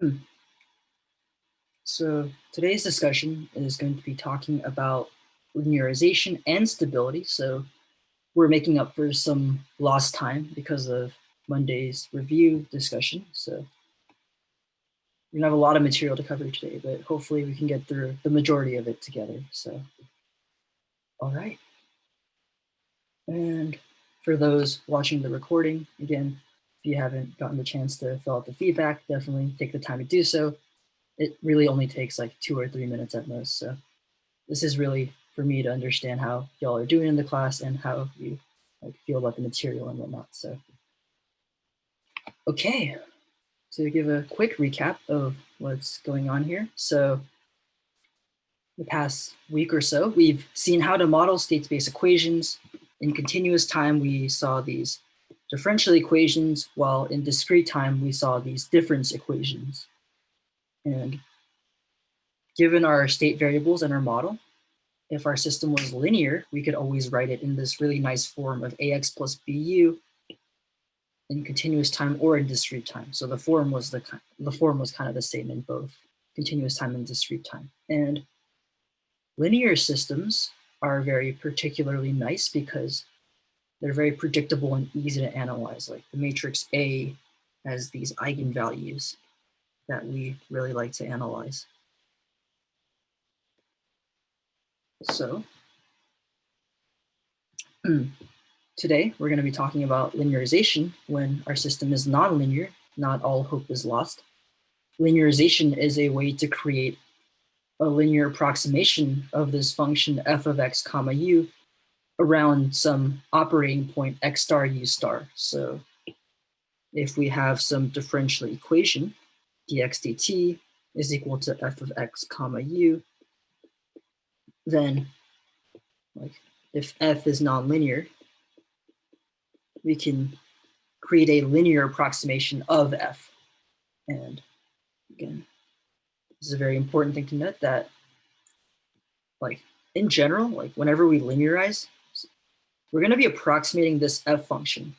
Hmm. So today's discussion is going to be talking about linearization and stability. So we're making up for some lost time because of Monday's review discussion. So we're gonna have a lot of material to cover today, but hopefully we can get through the majority of it together. So, all right. And for those watching the recording, again, if you haven't gotten the chance to fill out the feedback, definitely take the time to do so. It really only takes like 2 or 3 minutes at most. So this is really for me to understand how y'all are doing in the class and how you feel about the material and whatnot. So, okay, to give a quick recap of what's going on here. So the past week or so, we've seen how to model state space equations. In continuous time, we saw these differential equations, while in discrete time, we saw these difference equations. And given our state variables in our model, if our system was linear, we could always write it in this really nice form of ax plus bu in continuous time or in discrete time. So the form was kind of the same in both continuous time and discrete time. And linear systems are very particularly nice because they're very predictable and easy to analyze. Like the matrix A has these eigenvalues that we really like to analyze. So today we're going to be talking about linearization when our system is nonlinear, not all hope is lost. Linearization is a way to create a linear approximation of this function f of x comma u around some operating point x star u star. So if we have some differential equation, dx dt is equal to f of x comma u, then if f is nonlinear, we can create a linear approximation of f. And again, this is a very important thing to note that in general, whenever we linearize, we're going to be approximating this f function.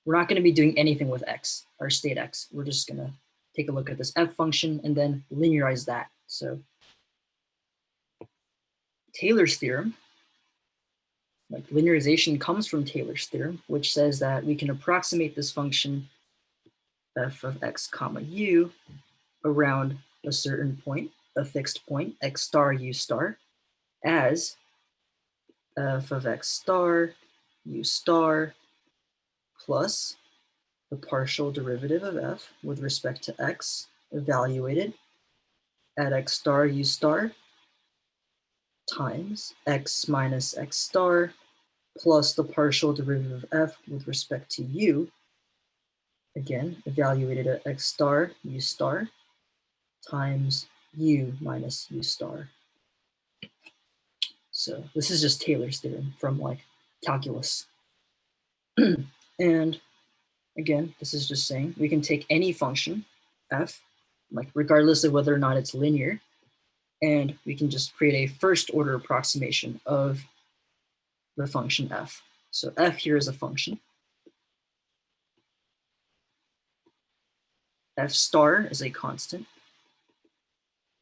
We're not going to be doing anything with x, our state x. We're just going to take a look at this f function and then linearize that. So Taylor's theorem, linearization comes from Taylor's theorem, which says that we can approximate this function f of x comma u around a certain point, a fixed point, x star u star, as f of x star u star plus the partial derivative of f with respect to x evaluated at x star u star times x minus x star plus the partial derivative of f with respect to u, again, evaluated at x star u star times u minus u star. So this is just Taylor's theorem from calculus. And again, this is just saying we can take any function, f, regardless of whether or not it's linear, and we can just create a first order approximation of the function f. So f here is a function. F star is a constant.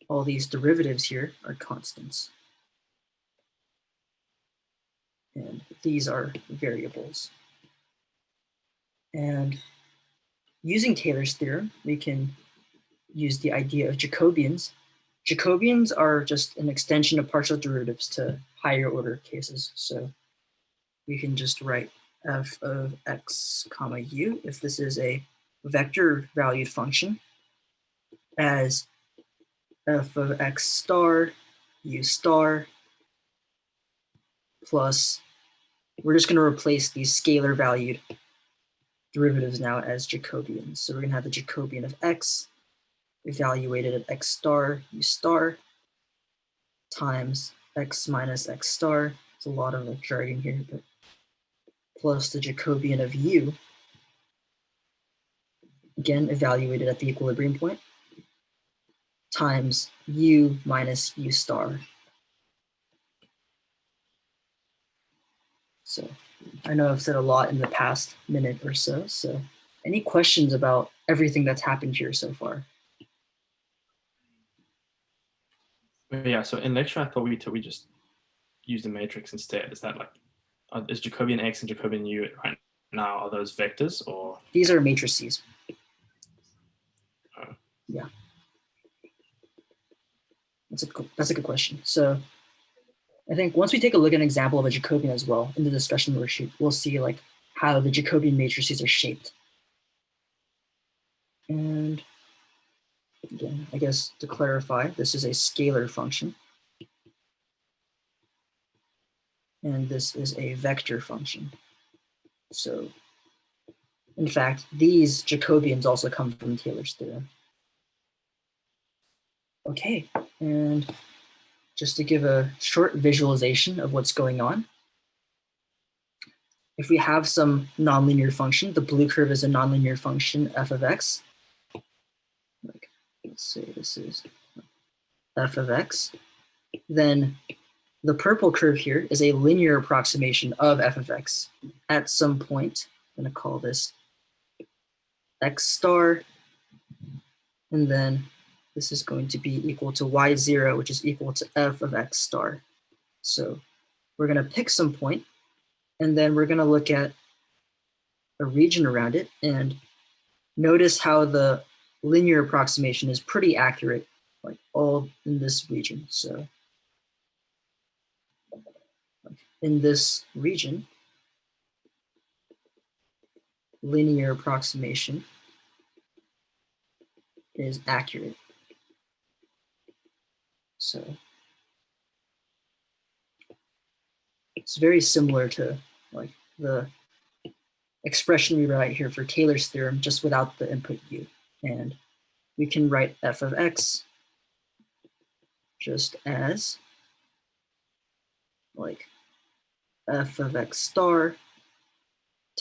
All these derivatives here are constants. And these are variables. And using Taylor's theorem, we can use the idea of Jacobians. Jacobians are just an extension of partial derivatives to higher order cases. So we can just write f of x comma u, if this is a vector valued function, as f of x star u star plus, we're just going to replace these scalar valued derivatives now as Jacobians. So we're going to have the Jacobian of x evaluated at x star u star times x minus x star. It's a lot of jargon here, but plus the Jacobian of u, again evaluated at the equilibrium point, times u minus u star. So I know I've said a lot in the past minute or so. So any questions about everything that's happened here so far? Yeah, so in lecture, I thought we just use the matrix instead. Is that like, is Jacobian X and Jacobian U right now, are those vectors or? These are matrices. Oh. Yeah. That's a good question. So I think once we take a look at an example of a Jacobian as well in the discussion worksheet, we'll see like how the Jacobian matrices are shaped. And again, I guess to clarify, this is a scalar function. And this is a vector function. So in fact, these Jacobians also come from Taylor's theorem. Okay, and just to give a short visualization of what's going on, if we have some nonlinear function, the blue curve is a nonlinear function, f of x. Like, let's say this is f of x. Then the purple curve here is a linear approximation of f of x at some point. I'm going to call this x star. And then this is going to be equal to y0, which is equal to f of x star. So we're going to pick some point, and then we're going to look at a region around it and notice how the linear approximation is pretty accurate, like all in this region. So in this region, linear approximation is accurate. So it's very similar to like the expression we write here for Taylor's theorem, just without the input u. And we can write f of x just as like f of x star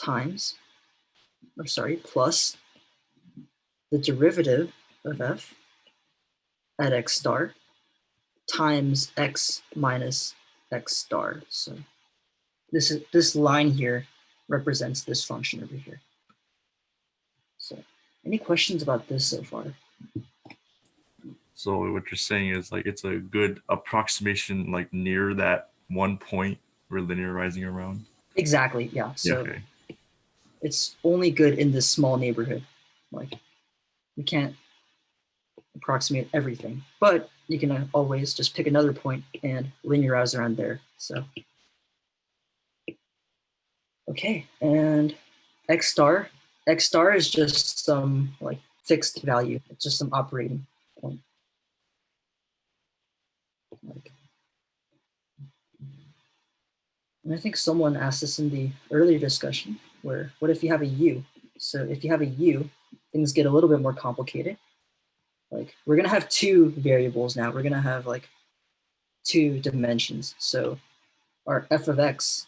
times, or sorry, plus the derivative of f at x star times x minus x star. So this line here represents this function over here. So any questions about this so far? So what you're saying is like it's a good approximation like near that one point we're linearizing around? Exactly, yeah. So okay. It's only good in this small neighborhood. Like we can't approximate everything, but you can always just pick another point and linearize around there. So, okay, and x star is just some like fixed value. It's just some operating point. Like, and I think someone asked this in the earlier discussion, where what if you have a u? So if you have a u, things get a little bit more complicated. Like we're gonna have two variables now. We're gonna have like two dimensions. So our f of x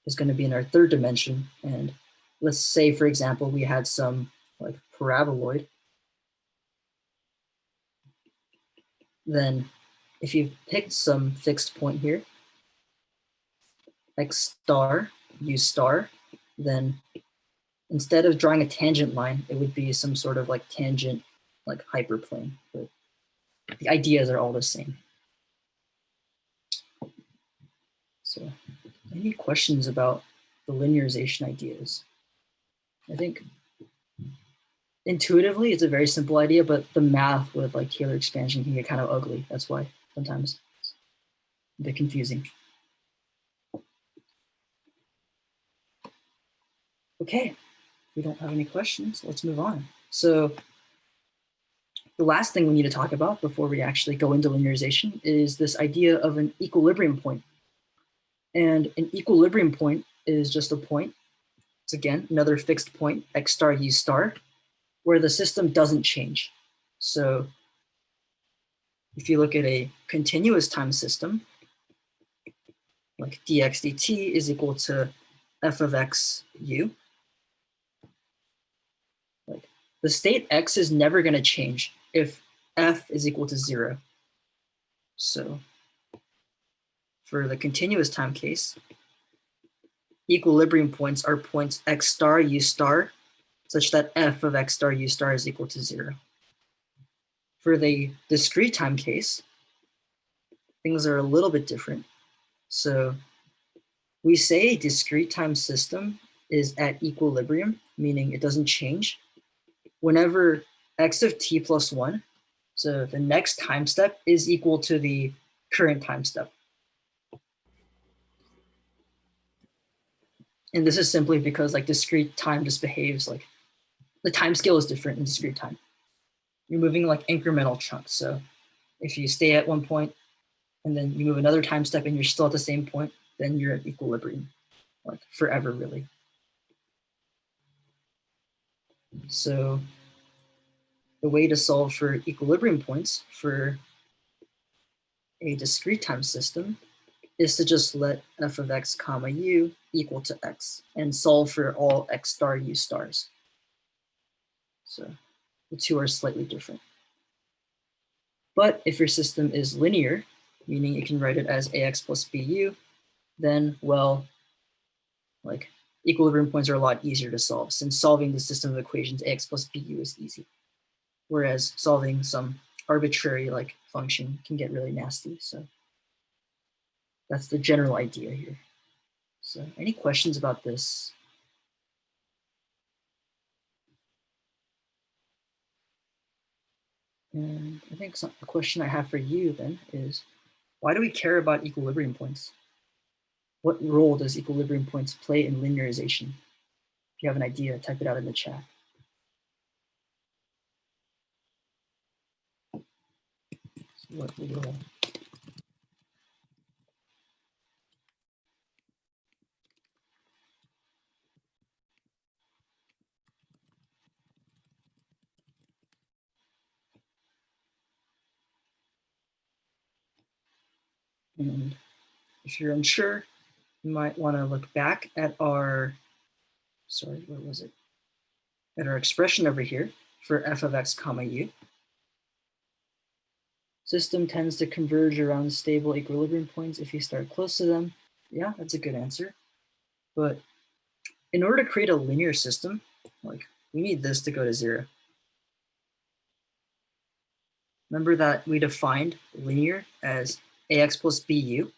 is going to be in our third dimension. And let's say, for example, we had some like paraboloid. Then if you've picked some fixed point here, x star, u star, then instead of drawing a tangent line, it would be some sort of like tangent, like hyperplane. But the ideas are all the same. So any questions about the linearization ideas? I think intuitively it's a very simple idea, but the math with like Taylor expansion can get kind of ugly. That's why sometimes it's a bit confusing. Okay, we don't have any questions. Let's move on. So the last thing we need to talk about before we actually go into linearization is this idea of an equilibrium point. And an equilibrium point is just a point. It's again another fixed point, x star, u star, where the system doesn't change. So if you look at a continuous time system, like dx dt is equal to f of x u. Like the state x is never going to change if f is equal to 0. So for the continuous time case, equilibrium points are points x star, u star, such that f of x star, u star is equal to 0. For the discrete time case, things are a little bit different. So we say a discrete time system is at equilibrium, meaning it doesn't change, whenever x of t plus 1, so the next time step, is equal to the current time step. And this is simply because like discrete time just behaves like the time scale is different in discrete time. You're moving like incremental chunks. So if you stay at one point and then you move another time step and you're still at the same point, then you're at equilibrium, like forever really. So the way to solve for equilibrium points for a discrete time system is to just let f of x comma u equal to x and solve for all x star u stars. So the two are slightly different. But if your system is linear, meaning you can write it as ax plus bu, then, well, like equilibrium points are a lot easier to solve, since solving the system of equations ax plus bu is easy. Whereas solving some arbitrary like function can get really nasty. So that's the general idea here. So any questions about this? And I think the question I have for you then is, why do we care about equilibrium points? What role does equilibrium points play in linearization? If you have an idea, type it out in the chat. So what role? And if you're unsure, you might want to look back at our, sorry, where was it? At our expression over here for f of x comma u. System tends to converge around stable equilibrium points if you start close to them. Yeah, that's a good answer. But in order to create a linear system, like we need this to go to 0. Remember that we defined linear as ax plus bu.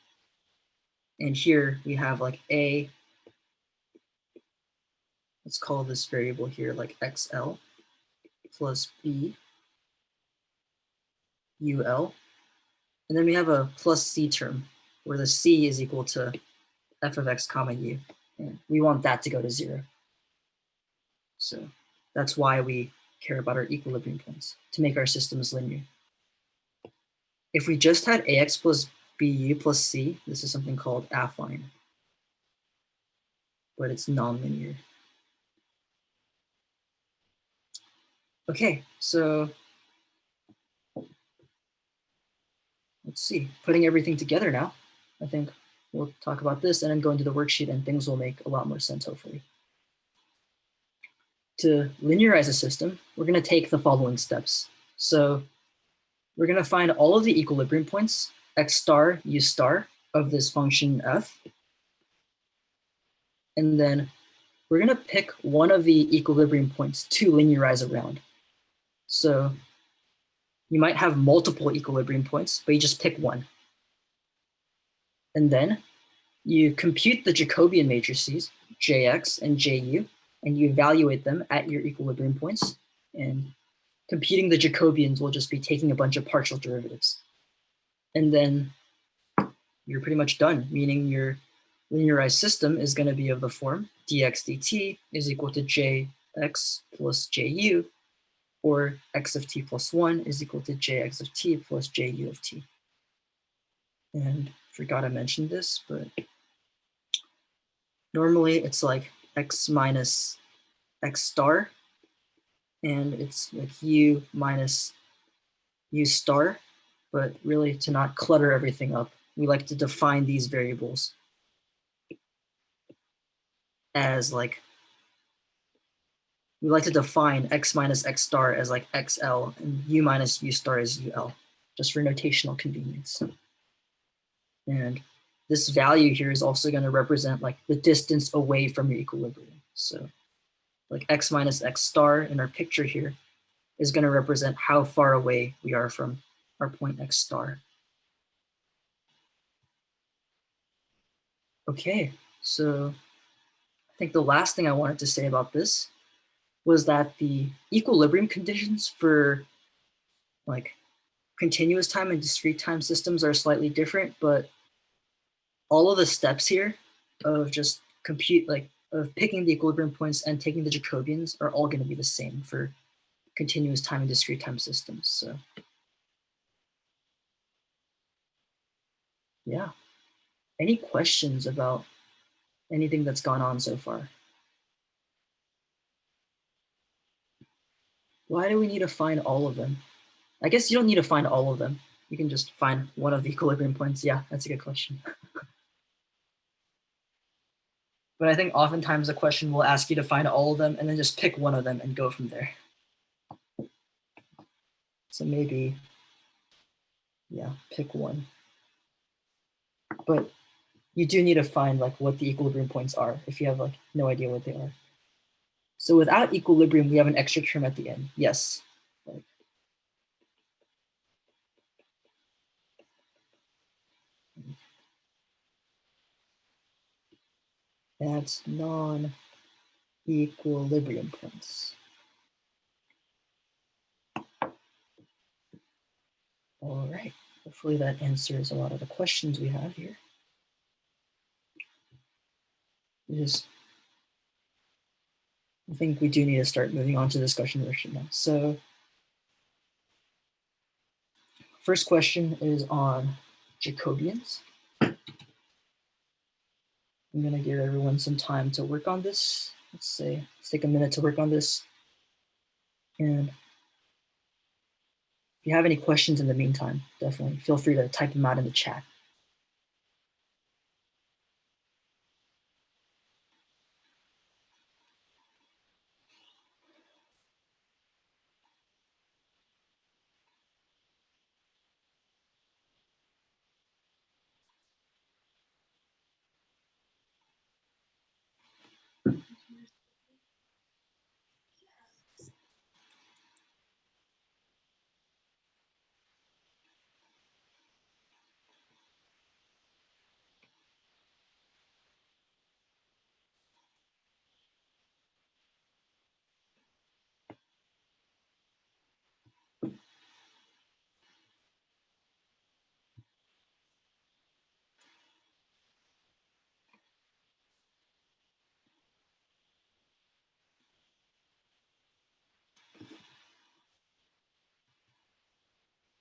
And here we have like a, let's call this variable here like xl plus b ul. And then we have a plus c term where the c is equal to f of x comma u. And we want that to go to 0. So that's why we care about our equilibrium points, to make our systems linear. If we just had ax plus bu plus c, this is something called affine, but it's nonlinear. Okay, so let's see, putting everything together now, I think we'll talk about this and then go into the worksheet and things will make a lot more sense, hopefully. To linearize a system, we're going to take the following steps. So we're going to find all of the equilibrium points, x star, u star, of this function f. And then we're going to pick one of the equilibrium points to linearize around. So you might have multiple equilibrium points, but you just pick one. And then you compute the Jacobian matrices, Jx and Ju, and you evaluate them at your equilibrium points. And computing the Jacobians will just be taking a bunch of partial derivatives. And then you're pretty much done, meaning your linearized system is going to be of the form dx dt is equal to jx plus ju, or x of t plus 1 is equal to jx of t plus ju of t. And forgot I mentioned this, but normally it's like x minus x star, and it's like u minus u star, but really to not clutter everything up, we like to define these variables as like, we like to define x minus x star as like xl and u minus u star as ul, just for notational convenience. And this value here is also going to represent like the distance away from your equilibrium. So like x minus x star in our picture here is going to represent how far away we are from our point x star. Okay, so I think the last thing I wanted to say about this was that the equilibrium conditions for like continuous time and discrete time systems are slightly different, but all of the steps here of just of picking the equilibrium points and taking the Jacobians are all going to be the same for continuous time and discrete time systems. So yeah, any questions about anything that's gone on so far? Why do we need to find all of them? I guess you don't need to find all of them. You can just find one of the equilibrium points. Yeah, that's a good question. But I think oftentimes the question will ask you to find all of them and then just pick one of them and go from there. So maybe, yeah, pick one. But you do need to find like what the equilibrium points are if you have like no idea what they are. So without equilibrium, we have an extra term at the end. Yes. That's non-equilibrium points. All right. Hopefully that answers a lot of the questions we have here. I think we do need to start moving on to the discussion version now. So first question is on Jacobians. I'm going to give everyone some time to work on this. Let's take a minute to work on this. And if you have any questions in the meantime, definitely feel free to type them out in the chat.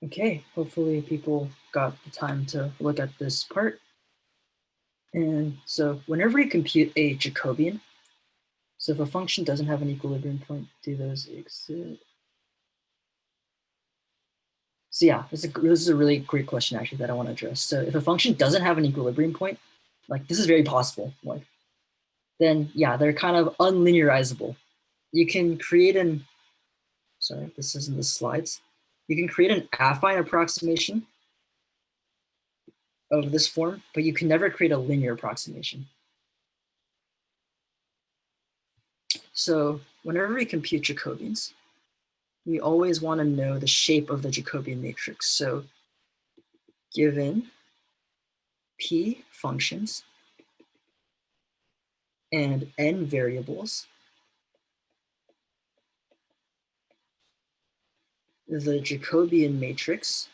Okay, hopefully people got the time to look at this part. And so whenever you compute a Jacobian, so if a function doesn't have an equilibrium point, do those exist? So yeah, this is a really great question actually that I want to address. So if a function doesn't have an equilibrium point, like this is very possible, like then yeah, they're kind of unlinearizable. You can create sorry, this isn't the slides. You can create an affine approximation of this form, but you can never create a linear approximation. So whenever we compute Jacobians, we always want to know the shape of the Jacobian matrix. So given p functions and n variables, the Jacobian matrix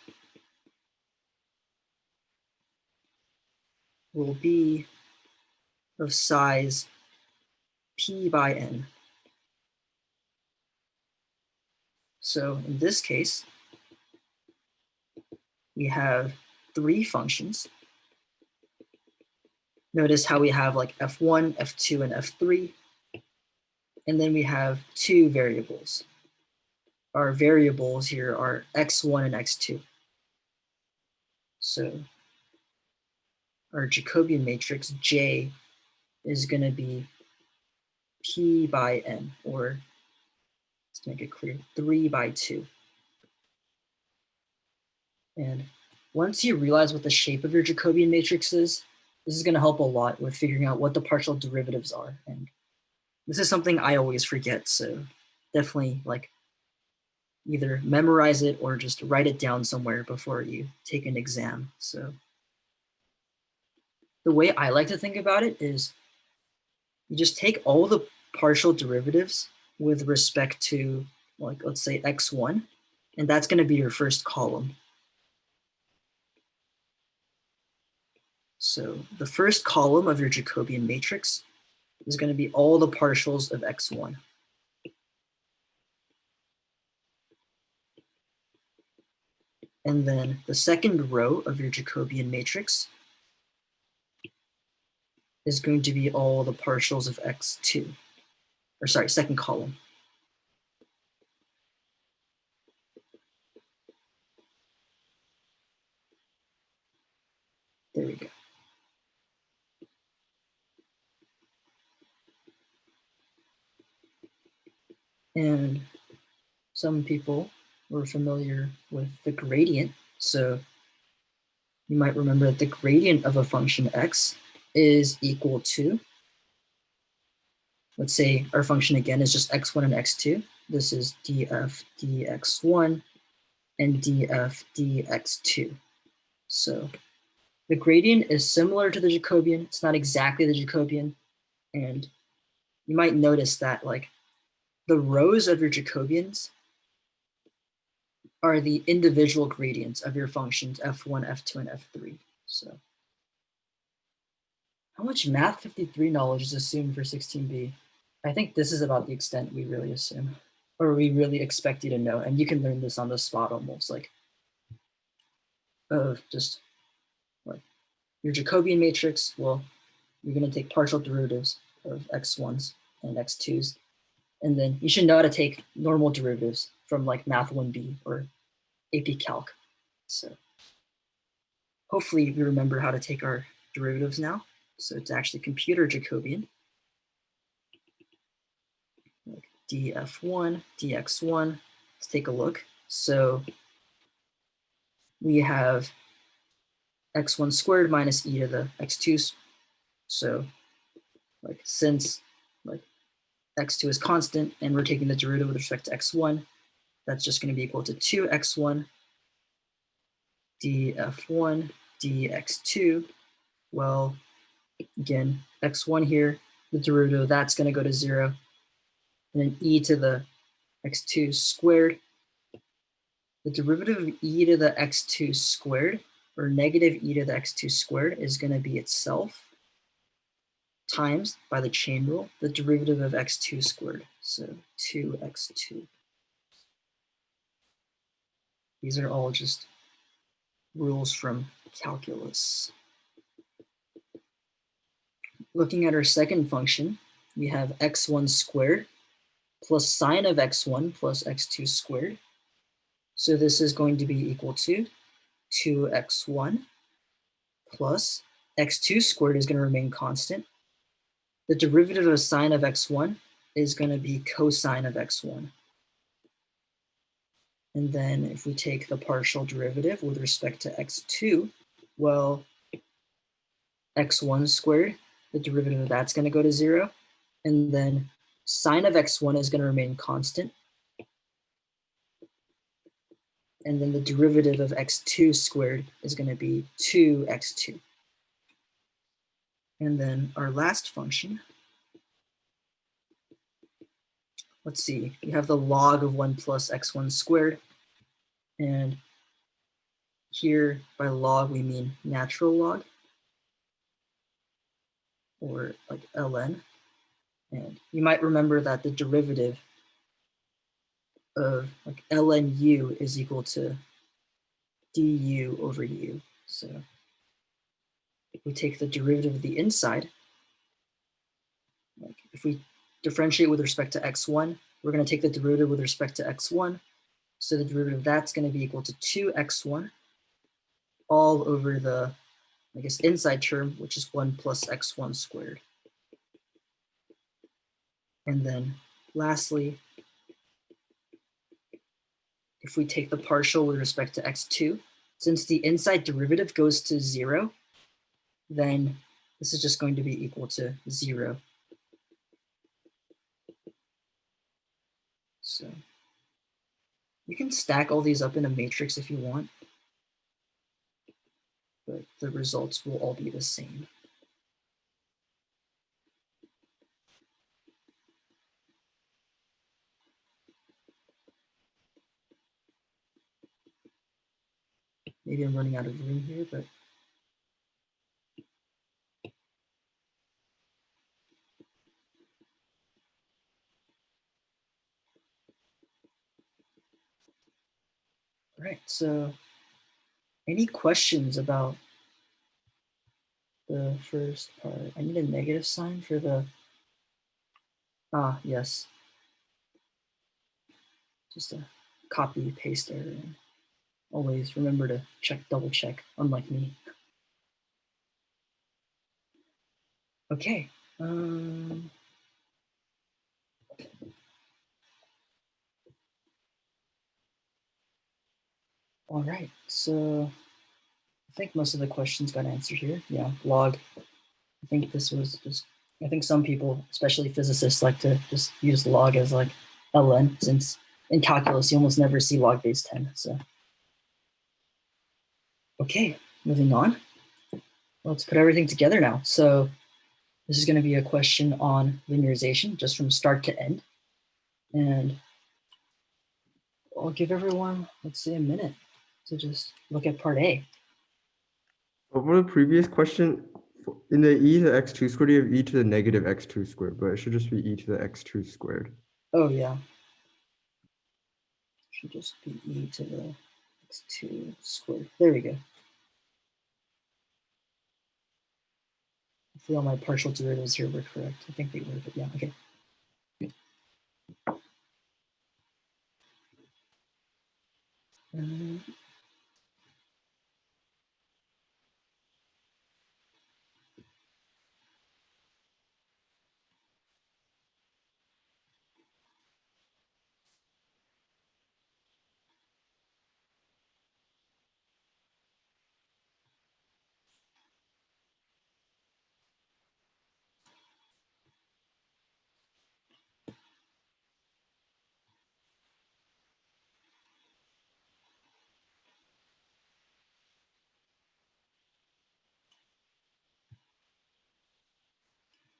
will be of size p by n. So in this case, we have three functions. Notice how we have like f1, f2, and f3. And then we have two variables. Our variables here are x1 and x2. So our Jacobian matrix J is going to be p by n, or let's make it clear, 3 by 2. And once you realize what the shape of your Jacobian matrix is, this is going to help a lot with figuring out what the partial derivatives are. And this is something I always forget, so definitely like either memorize it or just write it down somewhere before you take an exam. So the way I like to think about it is you just take all the partial derivatives with respect to, like, let's say x1, and that's going to be your first column. So the first column of your Jacobian matrix is going to be all the partials of x1. And then the second row of your Jacobian matrix is going to be all the partials of x2. Or sorry, second column. There we go. And some people were familiar with the gradient. So you might remember that the gradient of a function x is equal to, let's say our function again is just x1 and x2. This is df dx1 and df dx2. So the gradient is similar to the Jacobian. It's not exactly the Jacobian. And you might notice that like the rows of your Jacobians are the individual gradients of your functions f1, f2, and f3. So how much Math 53 knowledge is assumed for 16b? I think this is about the extent we really assume, or we really expect you to know. And you can learn this on the spot almost, like of just like your Jacobian matrix. Well, you're going to take partial derivatives of x1s and x2s. And then you should know how to take normal derivatives from like Math 1b or AP Calc. So hopefully we remember how to take our derivatives now. So it's actually computer Jacobian. Like df1, dx1. Let's take a look. So we have x1 squared minus e to the x2. So like since like x2 is constant and we're taking the derivative with respect to x1, that's just going to be equal to 2x1 df1 dx2. Well, again, x1 here, the derivative of that's going to go to 0. And then e to the x2 squared. The derivative of e to the x2 squared, or negative e to the x2 squared, is going to be itself times, by the chain rule, the derivative of x2 squared. So 2x2. These are all just rules from calculus. Looking at our second function, we have x1 squared plus sine of x1 plus x2 squared. So this is going to be equal to 2x1 plus x2 squared is going to remain constant. The derivative of sine of x1 is going to be cosine of x1. And then if we take the partial derivative with respect to x2, well, x1 squared, the derivative of that's going to go to 0. And then sine of x1 is going to remain constant. And then the derivative of x2 squared is going to be 2x2. And then our last function, let's see, we have the log of 1 plus x1 squared. And here by log, we mean natural log, or like ln. And you might remember that the derivative of like ln u is equal to du over u. So if we take the derivative of the inside, like if we differentiate with respect to x1, we're going to take the derivative with respect to x1. So the derivative of that's going to be equal to 2x1 all over the, I guess, inside term, which is 1 plus x1 squared. And then lastly, if we take the partial with respect to x2, since the inside derivative goes to 0, then this is just going to be equal to 0. So you can stack all these up in a matrix if you want, but the results will all be the same. Maybe I'm running out of room here, but all right. So any questions about the first part? I need a negative sign for the, yes. Just a copy paste error. And always remember to double check, unlike me. Okay. All right. So I think most of the questions got answered here. Yeah, log. I think this was just, I think some people, especially physicists, like to just use log as like ln, since in calculus you almost never see log base 10. So, okay, moving on. Let's put everything together now. So this is going to be a question on linearization, just from start to end. And I'll give everyone, let's say, a minute to just look at part A. Over the previous question, in the e to the x2 squared, you have e to the negative x2 squared, but it should just be e to the x2 squared. Oh, yeah. Should just be e to the x2 squared. There we go. Hopefully all my partial derivatives here were correct. I think they were, but yeah, okay.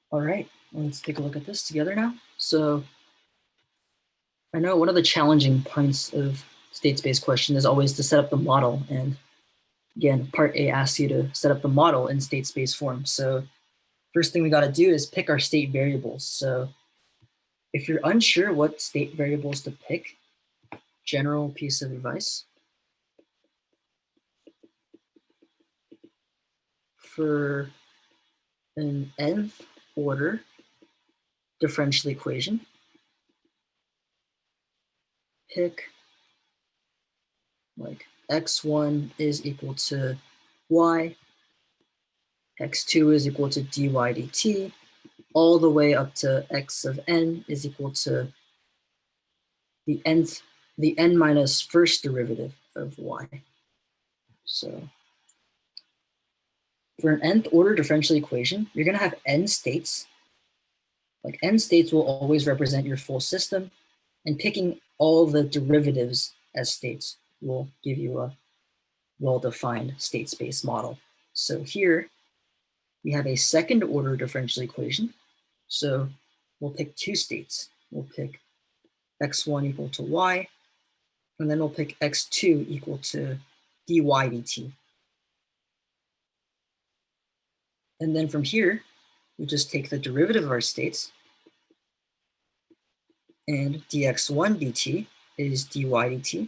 All right, let's take a look at this together now. So I know one of the challenging points of state space question is always to set up the model. And again, part A asks you to set up the model in state space form. So first thing we got to do is pick our state variables. So if you're unsure what state variables to pick, general piece of advice, for an nth order differential equation, pick like x1 is equal to y, x2 is equal to dy dt, all the way up to x of n is equal to the n minus first derivative of y. So for an nth order differential equation, you're going to have n states. Like n states will always represent your full system, and picking all the derivatives as states will give you a well-defined state space model. So here we have a second order differential equation. So we'll pick two states. We'll pick x1 equal to y, and then we'll pick x2 equal to dy dt. And then from here, we just take the derivative of our states, and dx1 dt is dy dt,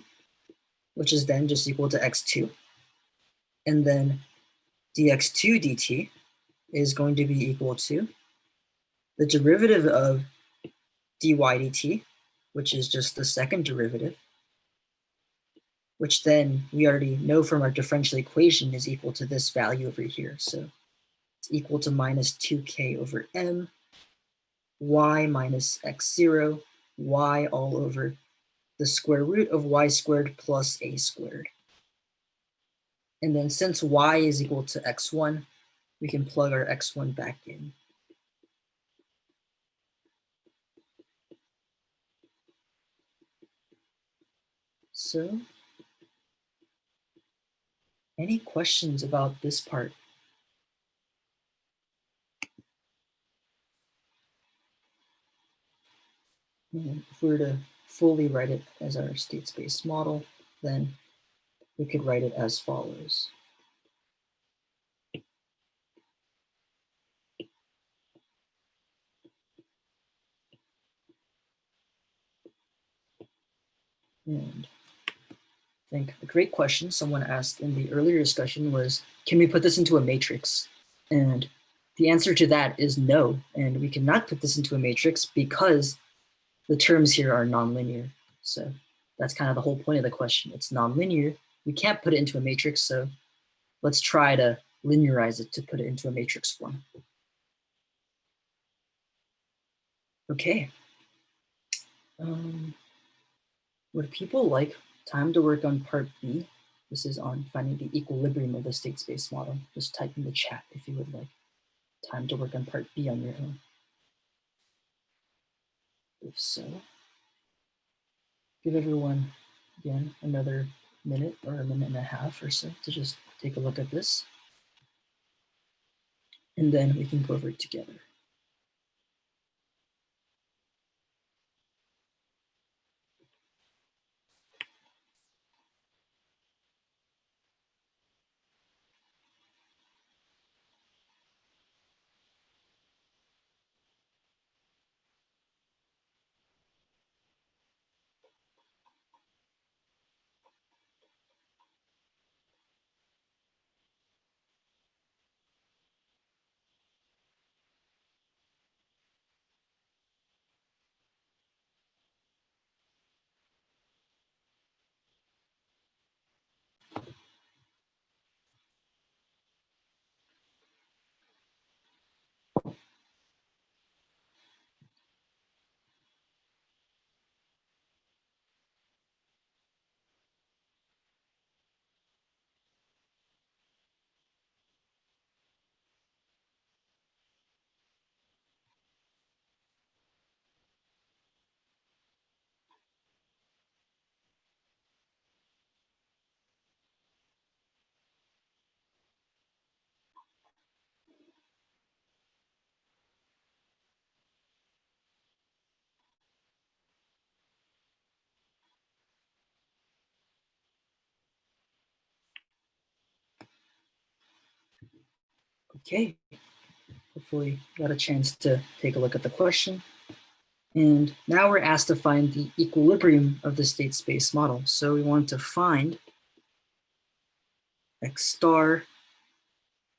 which is then just equal to x2. And then dx2 dt is going to be equal to the derivative of dy dt, which is just the second derivative, which then we already know from our differential equation is equal to this value over here. So it's equal to minus 2k over m, y minus x0, y all over the square root of y squared plus a squared. And then since y is equal to x1, we can plug our x1 back in. So, any questions about this part? And if we were to fully write it as our state space model, then we could write it as follows. And I think a great question someone asked in the earlier discussion was, can we put this into a matrix? And the answer to that is no, and we cannot put this into a matrix because the terms here are nonlinear. So that's kind of the whole point of the question. It's nonlinear. We can't put it into a matrix, so let's try to linearize it to put it into a matrix form. Okay. Would people like time to work on part B? This is on finding the equilibrium of the state space model. Just type in the chat if you would like time to work on part B on your own. If so, give everyone, again, another minute or a minute and a half or so to just take a look at this. And then we can go over it together. Okay, hopefully you got a chance to take a look at the question. And now we're asked to find the equilibrium of the state space model. So we want to find x star.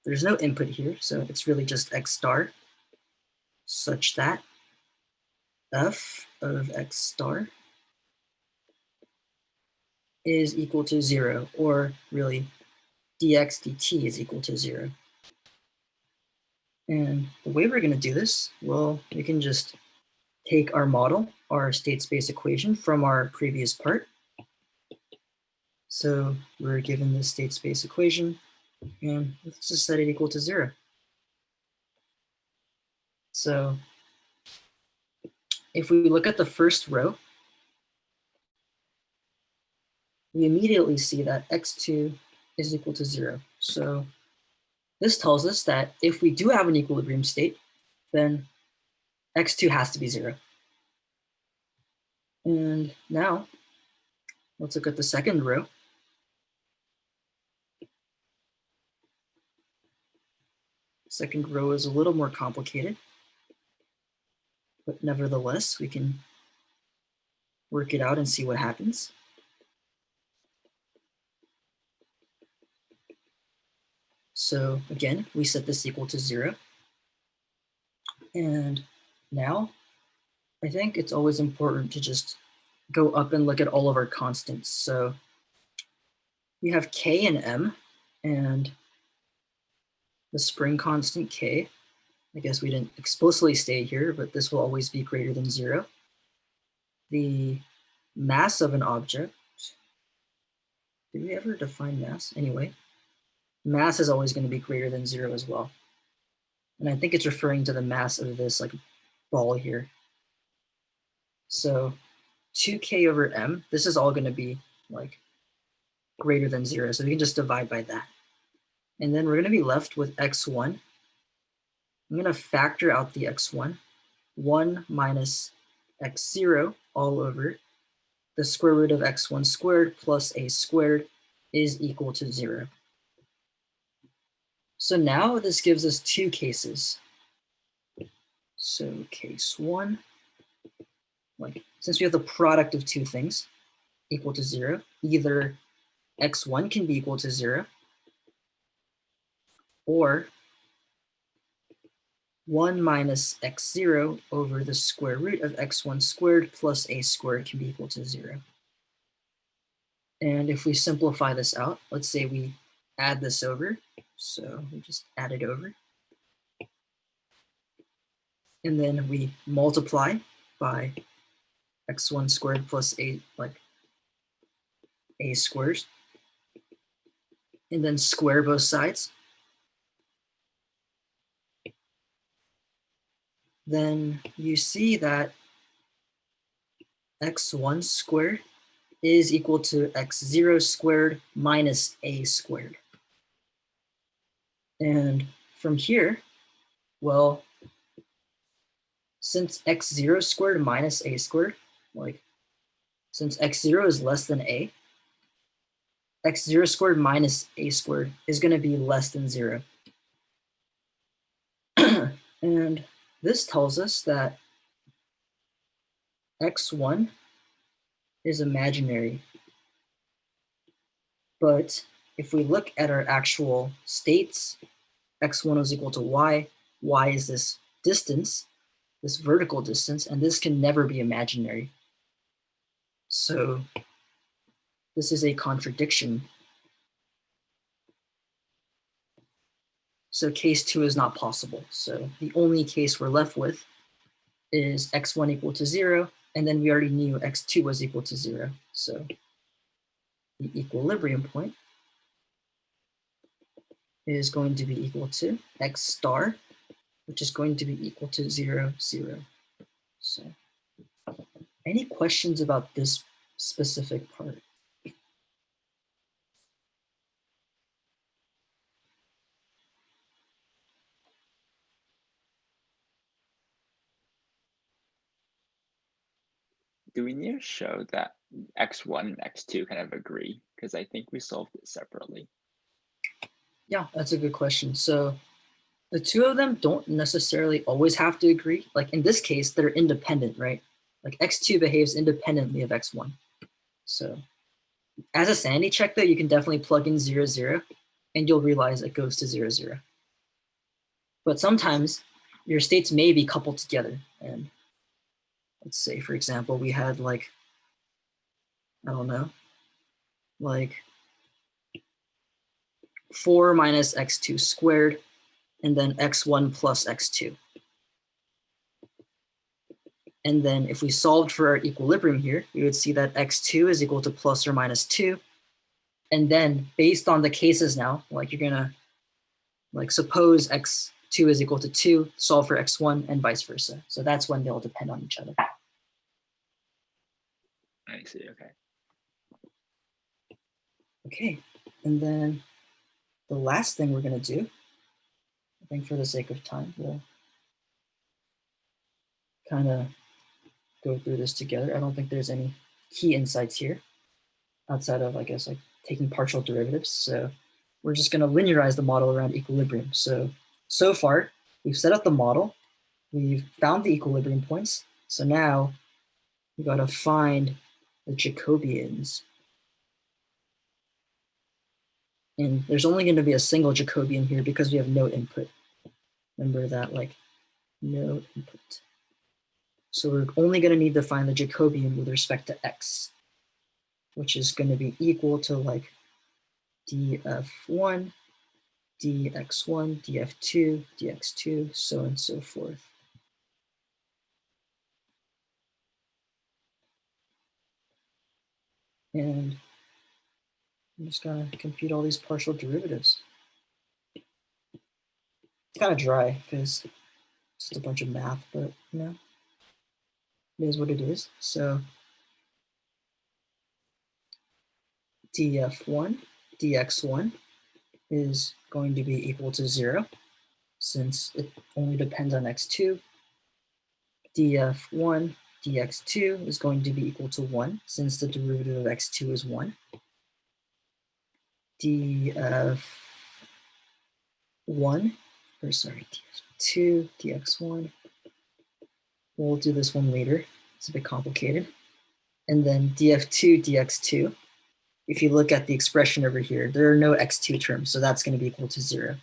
There's no input here, so it's really just x star, such that f of x star is equal to 0, or really dx dt is equal to 0. And the way we're going to do this, well, we can just take our model, our state space equation from our previous part. So we're given this state space equation, and let's just set it equal to 0. So if we look at the first row, we immediately see that x2 is equal to 0. So this tells us that if we do have an equilibrium state, then x2 has to be 0. And now let's look at the second row. Second row is a little more complicated, but nevertheless, we can work it out and see what happens. So again, we set this equal to 0. And now I think it's always important to just go up and look at all of our constants. So we have k and m, and the spring constant k. I guess we didn't explicitly state here, but this will always be greater than 0. The mass of an object, did we ever define mass? Anyway, mass is always going to be greater than 0 as well. And I think it's referring to the mass of this like ball here. So 2k over m, this is all going to be like greater than 0. So we can just divide by that. And then we're going to be left with x1. I'm going to factor out the x1. 1 minus x0 all over the square root of x1 squared plus a squared is equal to 0. So now this gives us two cases. So case 1, like since we have the product of two things equal to 0, either x1 can be equal to 0, or 1 minus x0 over the square root of x1 squared plus a squared can be equal to 0. And if we simplify this out, let's say we add this over. So we just add it over. And then we multiply by x1 squared plus a squared. And then square both sides. Then you see that x1 squared is equal to x0 squared minus a squared. And from here, well, since x0 squared minus a squared, like since x0 is less than a, x0 squared minus a squared is going to be less than 0. And this tells us that x1 is imaginary. But if we look at our actual states, x1 is equal to y is this distance, this vertical distance, and this can never be imaginary. So this is a contradiction. So case 2 is not possible. So the only case we're left with is x1 equal to 0, and then we already knew x2 was equal to 0. So the equilibrium point is going to be equal to x star, which is going to be equal to 0, 0. So any questions about this specific part? Do we need to show that x1 and x2 kind of agree? Because I think we solved it separately. Yeah, that's a good question. So the two of them don't necessarily always have to agree. Like in this case, they're independent, right? Like x2 behaves independently of x1. So as a sanity check though, you can definitely plug in 0, 0, and you'll realize it goes to 0, 0. But sometimes your states may be coupled together. And let's say, for example, we had like, I don't know, like 4 minus x2 squared, and then x1 plus x2. And then if we solved for our equilibrium here, we would see that x2 is equal to plus or minus 2. And then based on the cases now, like you're gonna, like suppose x2 is equal to 2, solve for x1 and vice versa. So that's when they'll depend on each other. I see, okay. Okay, and then the last thing we're gonna do, I think for the sake of time, we'll kind of go through this together. I don't think there's any key insights here outside of, I guess, like taking partial derivatives. So we're just going to linearize the model around equilibrium. So far, we've set up the model. We've found the equilibrium points. So now we got to find the Jacobians. And there's only going to be a single Jacobian here because we have no input. Remember that, like, no input. So we're only going to need to find the Jacobian with respect to x, which is going to be equal to like df1, dx1, df2, dx2, so on and so forth. And I'm just gonna compute all these partial derivatives. It's kind of dry because it's just a bunch of math, but you know, it is what it is. So df1, dx1 is going to be equal to 0 since it only depends on x2. df1, dx2 is going to be equal to 1 since the derivative of x2 is 1. df1, or sorry, df2 dx1. We'll do this one later. It's a bit complicated. And then df2 dx2. If you look at the expression over here, there are no x2 terms, so that's going to be equal to 0.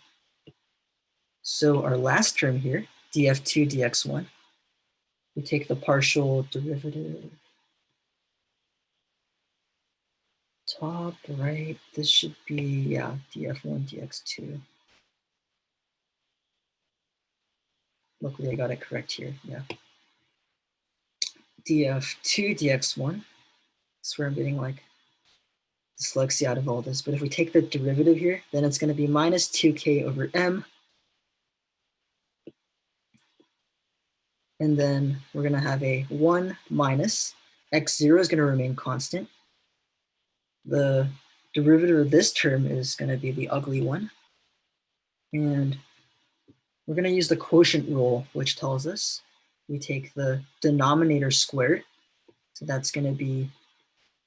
So our last term here, df2 dx1, we take the partial derivative. Top right, this should be, yeah, df1 dx2. Luckily I got it correct here, yeah. df2 dx1, that's where I'm getting like dyslexia out of all this, but if we take the derivative here, then it's going to be minus 2k over m. And then we're going to have a 1 minus x0 is going to remain constant. The derivative of this term is going to be the ugly one. And we're going to use the quotient rule, which tells us we take the denominator squared. So that's going to be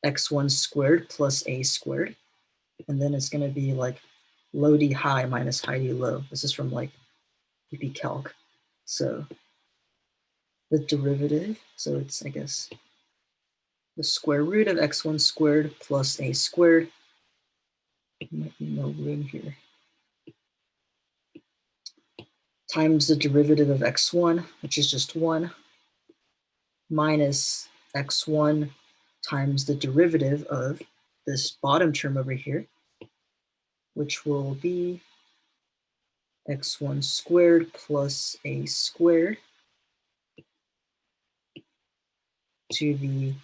x1 squared plus a squared. And then it's going to be like low d high minus high d low. This is from like EP Calc. So the derivative, so it's, I guess, the square root of x1 squared plus a squared. Might be no room here. Times the derivative of x1, which is just 1, minus x1 times the derivative of this bottom term over here, which will be x1 squared plus a squared to the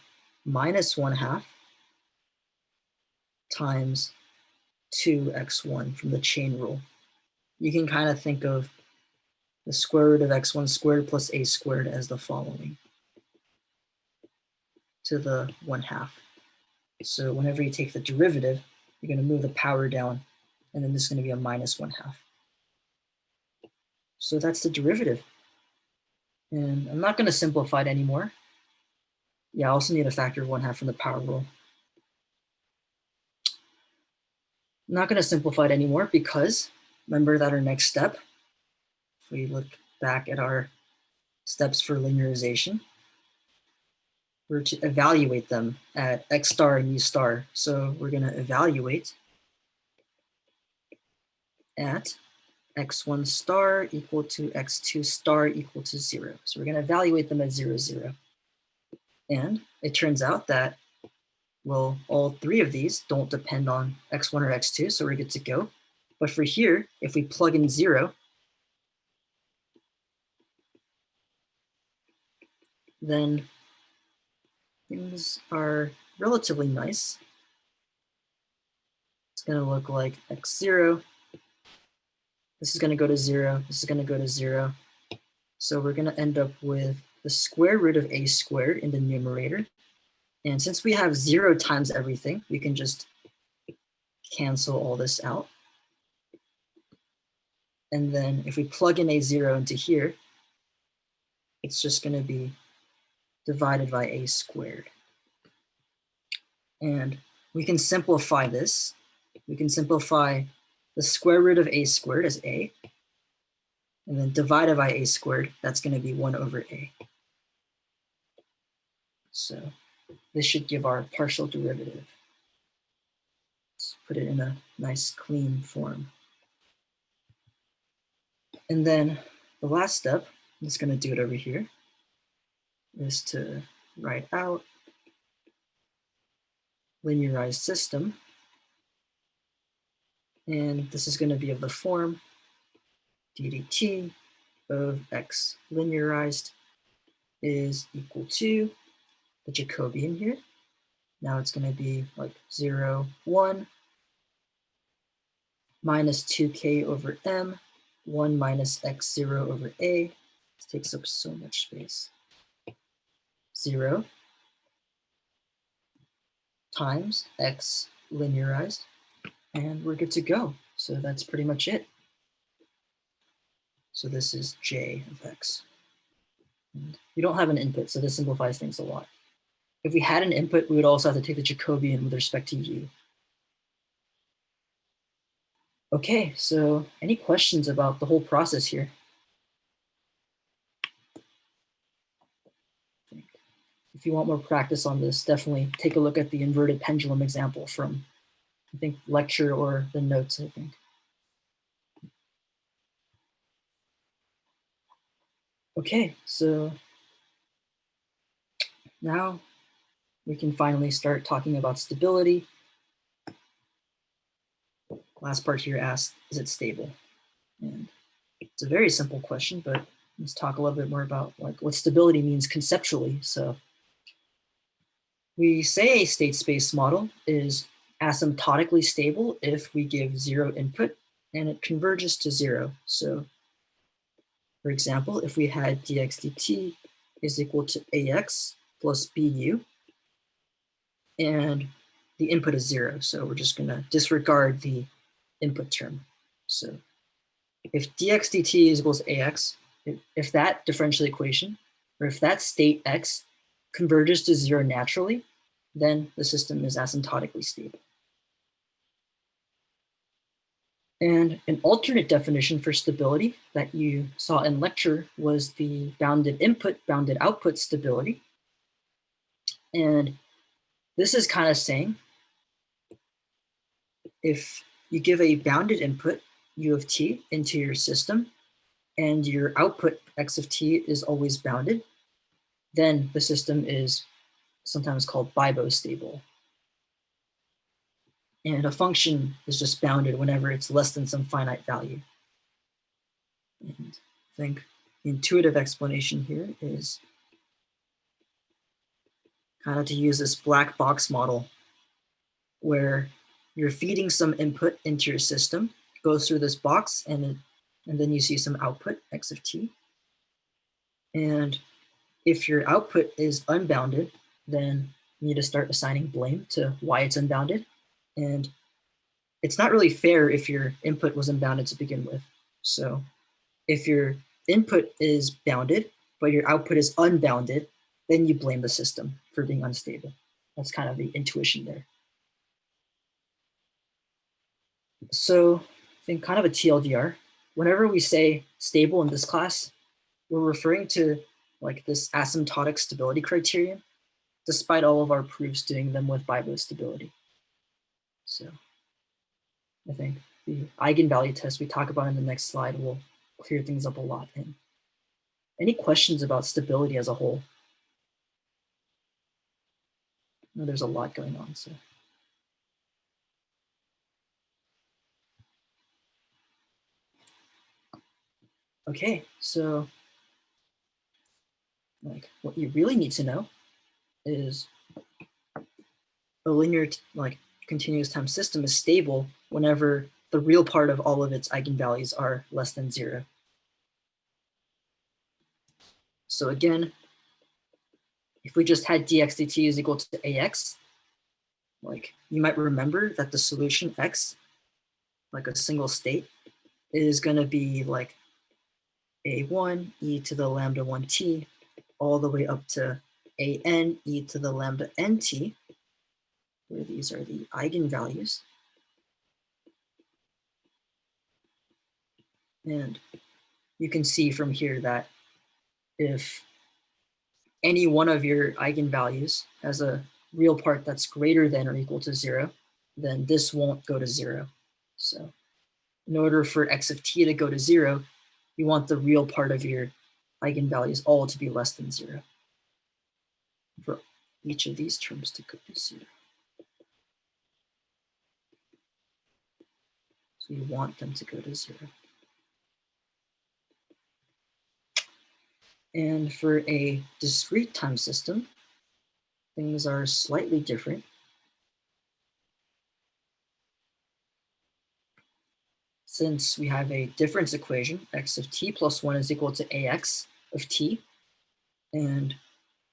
minus 1/2 times 2x1 from the chain rule. You can kind of think of the square root of x1 squared plus a squared as the following, to the 1/2. So whenever you take the derivative, you're going to move the power down, and then this is going to be a minus 1/2. So that's the derivative. And I'm not going to simplify it anymore. Yeah, I also need a factor of 1/2 from the power rule. I'm not going to simplify it anymore because remember that our next step, if we look back at our steps for linearization, we're to evaluate them at x star and u star. So we're going to evaluate at x1 star equal to x2 star equal to 0. So we're going to evaluate them at 0, 0. And it turns out that, well, all three of these don't depend on x1 or x2, so we're good to go. But for here, if we plug in 0, then things are relatively nice. It's going to look like x0. This is going to go to 0. This is going to go to 0. So we're going to end up with the square root of a squared in the numerator. And since we have 0 times everything, we can just cancel all this out. And then if we plug in a 0 into here, it's just going to be divided by a squared. And we can simplify this. We can simplify the square root of a squared as a, and then divided by a squared, that's going to be 1 over a. So this should give our partial derivative. Let's put it in a nice clean form. And then the last step, I'm just going to do it over here, is to write out linearized system. And this is going to be of the form ddt of x linearized is equal to the Jacobian here. Now it's going to be like 0, 1 minus 2k over m, 1 minus x0 over a. This takes up so much space. 0 times x linearized, and we're good to go. So that's pretty much it. So this is j of x. And we don't have an input, so this simplifies things a lot. If we had an input, we would also have to take the Jacobian with respect to u. Okay, so any questions about the whole process here? If you want more practice on this, definitely take a look at the inverted pendulum example from, I think, lecture or the notes, I think. Okay, so now we can finally start talking about stability. Last part here asks, is it stable? And it's a very simple question, but let's talk a little bit more about like what stability means conceptually. So we say a state space model is asymptotically stable if we give 0 input and it converges to 0. So for example, if we had dx dt is equal to ax plus bu, and the input is 0, so we're just going to disregard the input term. So if dx dt is equals to ax, if that differential equation, or if that state x converges to 0 naturally, then the system is asymptotically stable. And an alternate definition for stability that you saw in lecture was the bounded input, bounded output stability. And this is kind of saying if you give a bounded input, u of t, into your system, and your output, x of t, is always bounded, then the system is sometimes called bibostable. And a function is just bounded whenever it's less than some finite value. And I think the intuitive explanation here is kind of to use this black box model where you're feeding some input into your system, goes through this box, and then you see some output, x of t. And if your output is unbounded, then you need to start assigning blame to why it's unbounded. And it's not really fair if your input was unbounded to begin with. So if your input is bounded, but your output is unbounded, then you blame the system for being unstable. That's kind of the intuition there. So I think kind of a TLDR, whenever we say stable in this class, we're referring to like this asymptotic stability criterion, despite all of our proofs doing them with bibostability. So I think the eigenvalue test we talk about in the next slide will clear things up a lot. And any questions about stability as a whole? I know there's a lot going on, so. Okay, so like what you really need to know is a linear like continuous time system is stable whenever the real part of all of its eigenvalues are less than 0. So again, if we just had dx dt is equal to ax, like you might remember that the solution x, like a single state, is going to be like a1 e to the lambda 1t all the way up to an e to the lambda nt, where these are the eigenvalues. And you can see from here that if any one of your eigenvalues has a real part that's greater than or equal to 0, then this won't go to 0. So in order for x of t to go to 0, you want the real part of your eigenvalues all to be less than 0 for each of these terms to go to 0. So you want them to go to 0. And for a discrete time system, things are slightly different. Since we have a difference equation, x of t plus 1 is equal to ax of t, and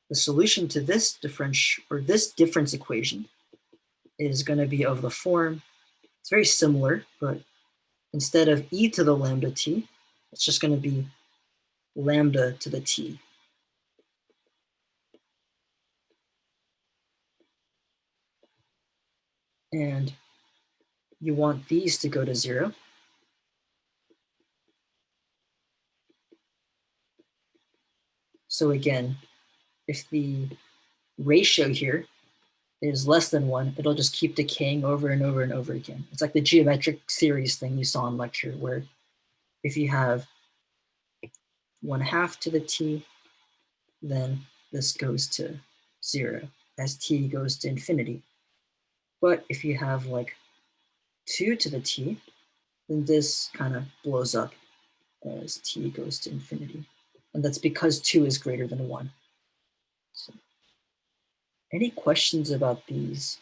the solution to this difference equation is going to be of the form, it's very similar, but instead of e to the lambda t, it's just going to be lambda to the t. And you want these to go to 0. So again, if the ratio here is less than 1, it'll just keep decaying over and over and over again. It's like the geometric series thing you saw in lecture, where if you have 1/2 to the t, then this goes to 0 as t goes to infinity. But if you have like 2 to the t, then this kind of blows up as t goes to infinity. And that's because 2 is greater than 1. So, any questions about these?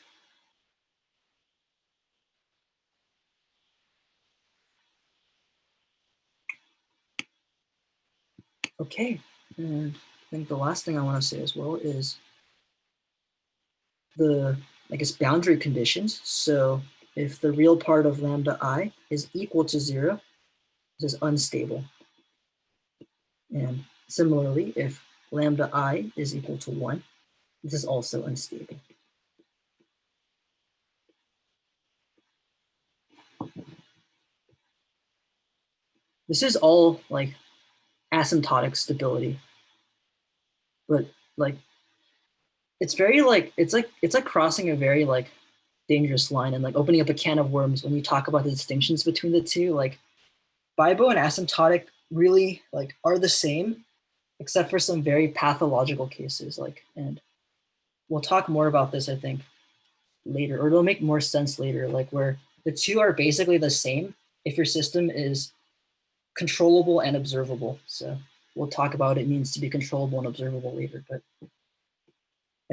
Okay, and I think the last thing I want to say as well is the, I guess, boundary conditions. So if the real part of lambda I is equal to 0, this is unstable. And similarly, if lambda I is equal to 1, this is also unstable. This is all like asymptotic stability, but like it's very like it's like crossing a very like dangerous line and like opening up a can of worms when you talk about the distinctions between the two. Like Bibo and asymptotic really like are the same, except for some very pathological cases. Like, and we'll talk more about this, I think, later, or it'll make more sense later, like where the two are basically the same if your system is controllable and observable. So we'll talk about it means to be controllable and observable later. But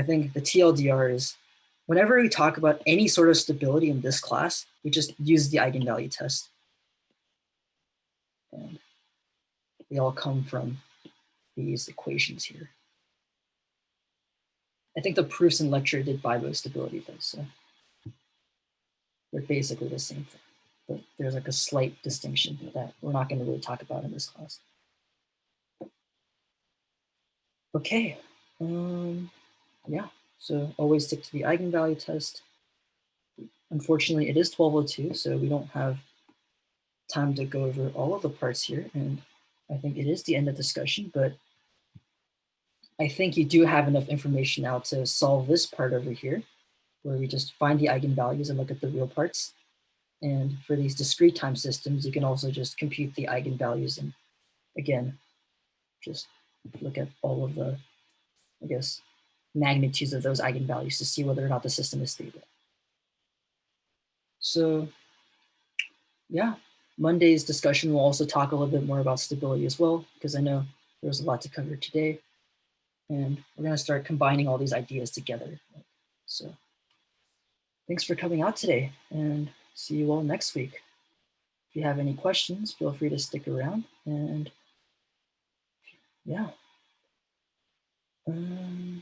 I think the TLDR is whenever we talk about any sort of stability in this class, we just use the eigenvalue test. And they all come from these equations here. I think the proofs in lecture did Bibo stability though, so they're basically the same thing. But there's like a slight distinction that we're not going to really talk about in this class. Okay, yeah, so always stick to the eigenvalue test. Unfortunately, it is 12:02, so we don't have time to go over all of the parts here, and I think it is the end of discussion, but I think you do have enough information now to solve this part over here, where we just find the eigenvalues and look at the real parts. And for these discrete time systems, you can also just compute the eigenvalues and again, just look at all of the, I guess, magnitudes of those eigenvalues to see whether or not the system is stable. So yeah, Monday's discussion will also talk a little bit more about stability as well, because I know there was a lot to cover today. And we're going to start combining all these ideas together. So thanks for coming out today, and see you all next week. If you have any questions, feel free to stick around, and yeah.